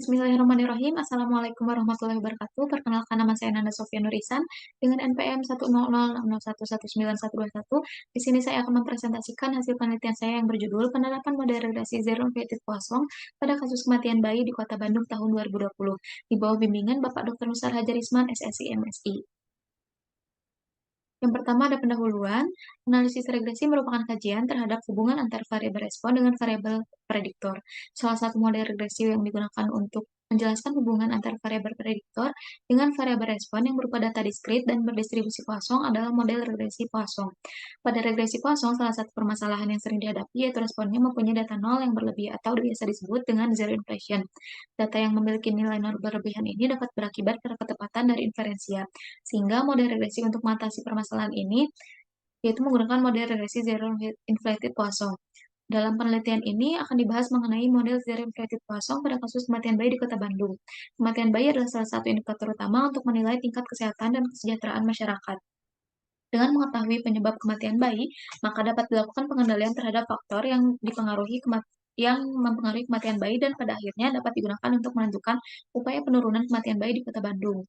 Bismillahirrahmanirrahim. Assalamualaikum warahmatullahi wabarakatuh. Perkenalkan, nama saya Nanda Sofia Nurisan dengan NPM 10060019121. Di sini saya akan mempresentasikan hasil penelitian saya yang berjudul Penerapan Model Regresi Zero Infected Poisson pada kasus kematian bayi di Kota Bandung tahun 2020 di bawah bimbingan Bapak Dr. Nusar Hajarisman, SSI, MSI. Yang pertama ada pendahuluan. Analisis regresi merupakan kajian terhadap hubungan antar variabel respon dengan variabel prediktor. Salah satu model regresi yang digunakan untuk menjelaskan hubungan antar variabel prediktor dengan variabel respon yang berupa data diskrit dan berdistribusi Poisson adalah model regresi Poisson. Pada regresi Poisson, salah satu permasalahan yang sering dihadapi yaitu responnya mempunyai data nol yang berlebih atau biasa disebut dengan zero inflation. Data yang memiliki nilai nol berlebihan ini dapat berakibat pada ketepatan dari inferensia, sehingga model regresi untuk mengatasi permasalahan ini yaitu menggunakan model regresi Zero Inflated Poisson. Dalam penelitian ini akan dibahas mengenai model Zero Inflated Poisson pada kasus kematian bayi di Kota Bandung. Kematian bayi adalah salah satu indikator utama untuk menilai tingkat kesehatan dan kesejahteraan masyarakat. Dengan mengetahui penyebab kematian bayi, maka dapat dilakukan pengendalian terhadap faktor yang mempengaruhi kematian bayi dan pada akhirnya dapat digunakan untuk menentukan upaya penurunan kematian bayi di Kota Bandung.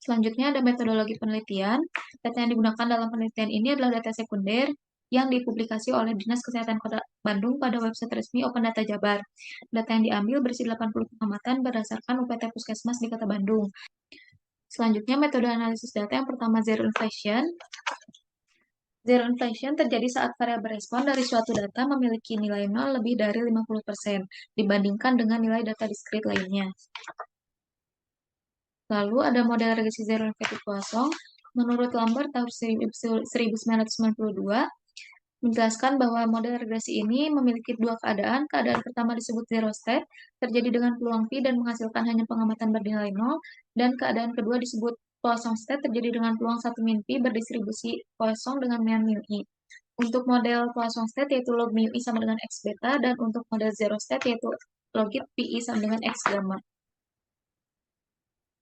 Selanjutnya ada metodologi penelitian. Data yang digunakan dalam penelitian ini adalah data sekunder yang dipublikasi oleh Dinas Kesehatan Kota Bandung pada website resmi Open Data Jabar. Data yang diambil berisi 80 pengamatan berdasarkan UPT Puskesmas di Kota Bandung. Selanjutnya metode analisis data yang pertama zero inflation. Zero inflation terjadi saat variabel respon dari suatu data memiliki nilai 0 lebih dari 50% dibandingkan dengan nilai data diskrit lainnya. Lalu ada model regresi Zero Infected Poisson. Menurut Lambert tahun 1992, menjelaskan bahwa model regresi ini memiliki dua keadaan. Keadaan pertama disebut zero state, terjadi dengan peluang P dan menghasilkan hanya pengamatan bernilai 0. Dan keadaan kedua disebut Poisson state, terjadi dengan peluang 1 min P berdistribusi Poisson dengan min mu I. Untuk model Poisson state yaitu log mu I sama dengan X beta, dan untuk model zero state yaitu logit PI sama dengan X gamma.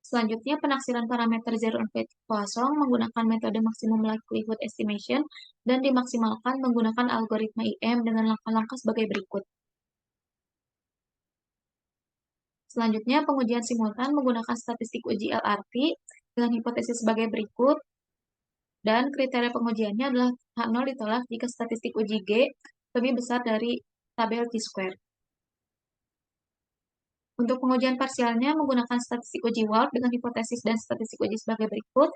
Selanjutnya, penaksiran parameter Zero Infected Poisson menggunakan metode Maximum Likelihood Estimation dan dimaksimalkan menggunakan algoritma IM dengan langkah-langkah sebagai berikut. Selanjutnya, pengujian simultan menggunakan statistik uji LRT dengan hipotesis sebagai berikut, dan kriteria pengujiannya adalah H0 ditolak jika statistik uji G lebih besar dari tabel T-square. Untuk pengujian parsialnya menggunakan statistik uji Wald dengan hipotesis dan statistik uji sebagai berikut.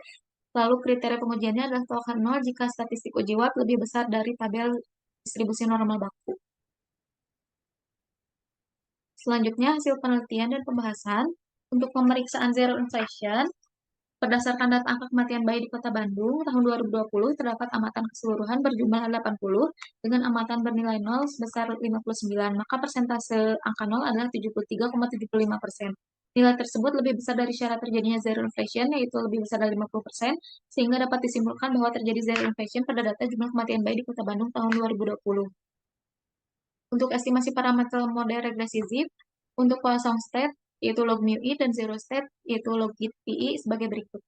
Lalu kriteria pengujiannya adalah tolak 0 jika statistik uji Wald lebih besar dari tabel distribusi normal baku. Selanjutnya hasil penelitian dan pembahasan. Untuk pemeriksaan zero inflation, berdasarkan data angka kematian bayi di Kota Bandung tahun 2020 terdapat amatan keseluruhan berjumlah 80 dengan amatan bernilai 0 sebesar 59, maka persentase angka 0 adalah 73,75%. Nilai tersebut lebih besar dari syarat terjadinya zero inflation, yaitu lebih besar dari 50%, sehingga dapat disimpulkan bahwa terjadi zero inflation pada data jumlah kematian bayi di Kota Bandung tahun 2020. Untuk estimasi parameter model regresi ZIP, untuk Poisson state, yaitu log mu I, dan zero state, yaitu log PI, sebagai berikut.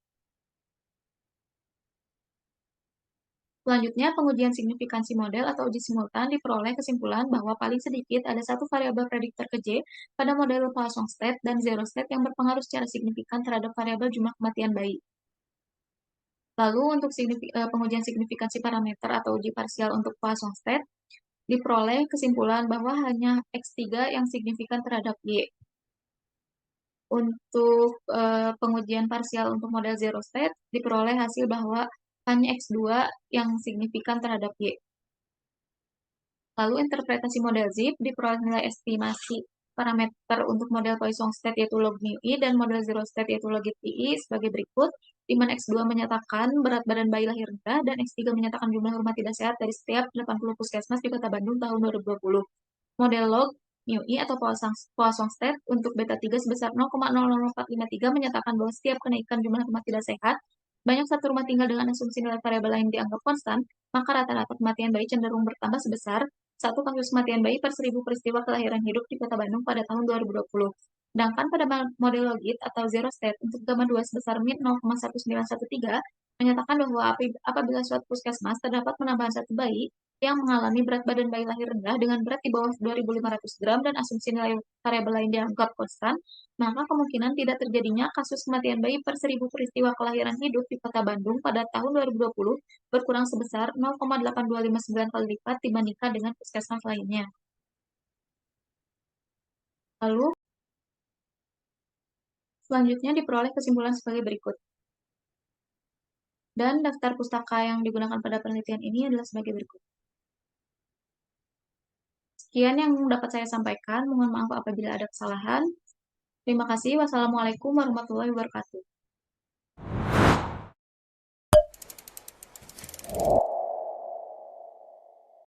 Selanjutnya, pengujian signifikansi model atau uji simultan diperoleh kesimpulan bahwa paling sedikit ada satu variabel prediktor ke J pada model Poisson state dan zero state yang berpengaruh secara signifikan terhadap variabel jumlah kematian bayi. Lalu, untuk pengujian signifikansi parameter atau uji parsial untuk Poisson state, diperoleh kesimpulan bahwa hanya X3 yang signifikan terhadap Y. Untuk pengujian parsial untuk model zero state, diperoleh hasil bahwa hanya X2 yang signifikan terhadap Y. Lalu interpretasi model ZIP diperoleh nilai estimasi parameter untuk model Poisson state yaitu log mu I dan model zero state yaitu log PI sebagai berikut, di mana X2 menyatakan berat badan bayi lahir rendah dan X3 menyatakan jumlah rumah tidak sehat dari setiap 80 puskesmas di Kota Bandung tahun 2020. Model log mu I atau Poisson state untuk beta 3 sebesar 0,00453 menyatakan bahwa setiap kenaikan jumlah rumah tidak sehat, banyak satu rumah tinggal dengan asumsi nilai variabel lain dianggap konstan, maka rata-rata kematian bayi cenderung bertambah sebesar satu kasus kematian bayi per 1000 peristiwa kelahiran hidup di Kota Bandung pada tahun 2020. Sedangkan pada model logit atau zero state untuk gamma 2 sebesar min 0,1913 menyatakan bahwa apabila suatu puskesmas terdapat penambahan satu bayi yang mengalami berat badan bayi lahir rendah dengan berat di bawah 2.500 gram dan asumsi nilai variabel lain dianggap konstan, maka kemungkinan tidak terjadinya kasus kematian bayi per 1.000 peristiwa kelahiran hidup di Kota Bandung pada tahun 2020 berkurang sebesar 0,8259 kali lipat dibandingkan dengan puskesmas lainnya. Lalu, selanjutnya diperoleh kesimpulan sebagai berikut. Dan daftar pustaka yang digunakan pada penelitian ini adalah sebagai berikut. Sekian yang dapat saya sampaikan. Mohon maaf apabila ada kesalahan. Terima kasih. Wassalamualaikum warahmatullahi wabarakatuh.